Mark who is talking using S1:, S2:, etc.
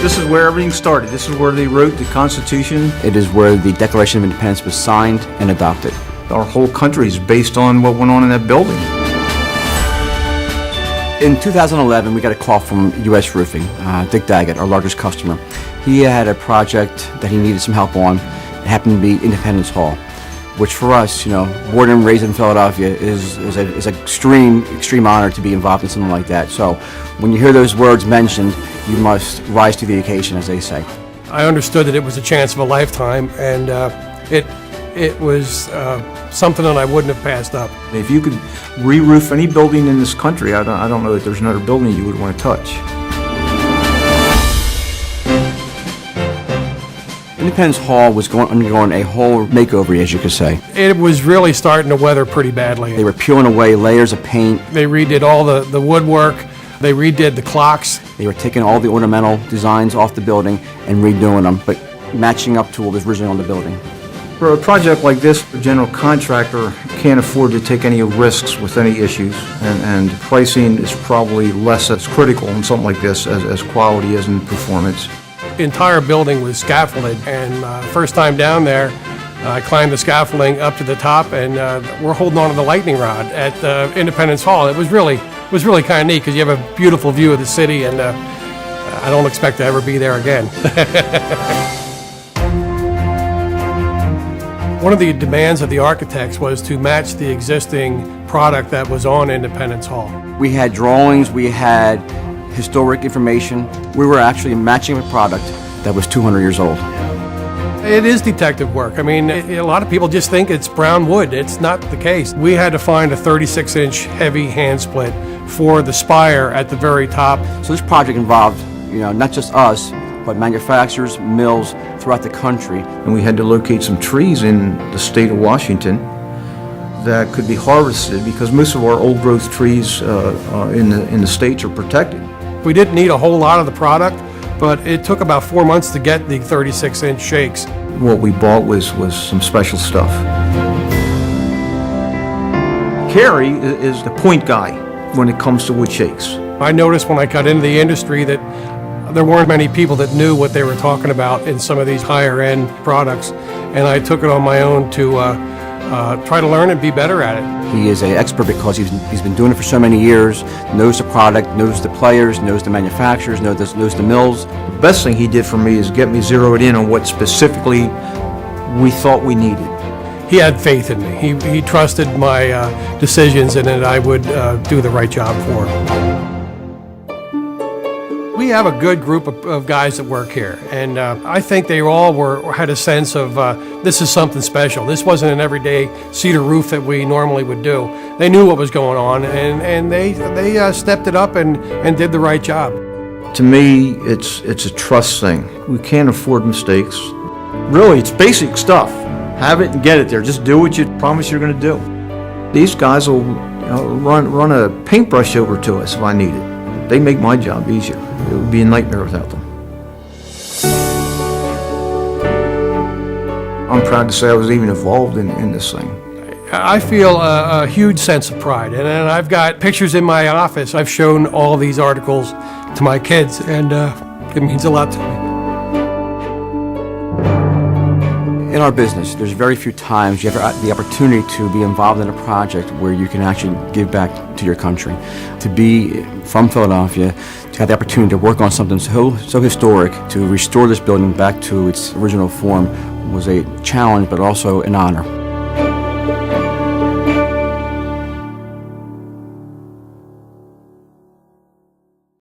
S1: This is where everything started. This is where they wrote the Constitution.
S2: It is where the Declaration of Independence was signed and adopted.
S1: Our whole country is based on what went on in that building.
S2: In 2011, we got a call from U.S. Roofing, Dick Daggett, our largest customer. He had a project that he needed some help on. It happened to be Independence Hall, which for us, born and raised in Philadelphia, is an extreme honor to be involved in something like that. So when you hear those words mentioned, you must rise to the occasion, as they say.
S3: I understood that it was a chance of a lifetime, and it was something that I wouldn't have passed up.
S1: If you could re-roof any building in this country, I don't know that there's another building you would want to touch.
S2: Independence Hall was undergoing a whole makeover, as you could say.
S3: It was really starting to weather pretty badly.
S2: They were peeling away layers of paint.
S3: They redid all the woodwork. They redid the clocks.
S2: They were taking all the ornamental designs off the building and redoing them, but matching up to what was originally on the building.
S1: For a project like this, the general contractor can't afford to take any risks with any issues, and pricing is probably less as critical in something like this as quality is in performance.
S3: The entire building was scaffolded, and first time down there, I climbed the scaffolding up to the top, and we're holding on to the lightning rod at Independence Hall. It was really kind of neat because you have a beautiful view of the city, and I don't expect to ever be there again. One of the demands of the architects was to match the existing product that was on Independence Hall.
S2: We had drawings, we had historic information. We were actually matching a product that was 200 years old.
S3: It is detective work. I mean, a lot of people just think it's brown wood. It's not the case. We had to find a 36-inch heavy hand split for the spire at the very top.
S2: So this project involved, not just us, but manufacturers, mills throughout the country.
S1: And we had to locate some trees in the state of Washington that could be harvested because most of our old growth trees in the states are protected.
S3: We didn't need a whole lot of the product, but it took about 4 months to get the 36-inch shakes.
S1: What we bought was some special stuff. Kerry is the point guy when it comes to wood shakes.
S3: I noticed when I got into the industry that there weren't many people that knew what they were talking about in some of these higher-end products, and I took it on my own to try to learn and be better at it.
S2: He is an expert because he's been doing it for so many years, knows the product, knows the players, knows the manufacturers, knows the mills.
S1: The best thing he did for me is get me zeroed in on what specifically we thought we needed.
S3: He had faith in me. He trusted my decisions and that I would do the right job for him. We have a good group of guys that work here, and I think they all had a sense of this is something special. This wasn't an everyday cedar roof that we normally would do. They knew what was going on, and they stepped it up and did the right job.
S1: To me, it's a trust thing. We can't afford mistakes. Really, it's basic stuff. Have it and get it there. Just do what you promise you're going to do. These guys will run a paintbrush over to us if I need it. They make my job easier. It would be a nightmare without them. I'm proud to say I was even involved in this thing.
S3: I feel a huge sense of pride, and I've got pictures in my office. I've shown all these articles to my kids, and it means a lot to me.
S2: In our business, there's very few times you have the opportunity to be involved in a project where you can actually give back to your country. To be from Philadelphia, to have the opportunity to work on something so historic, to restore this building back to its original form was a challenge, but also an honor.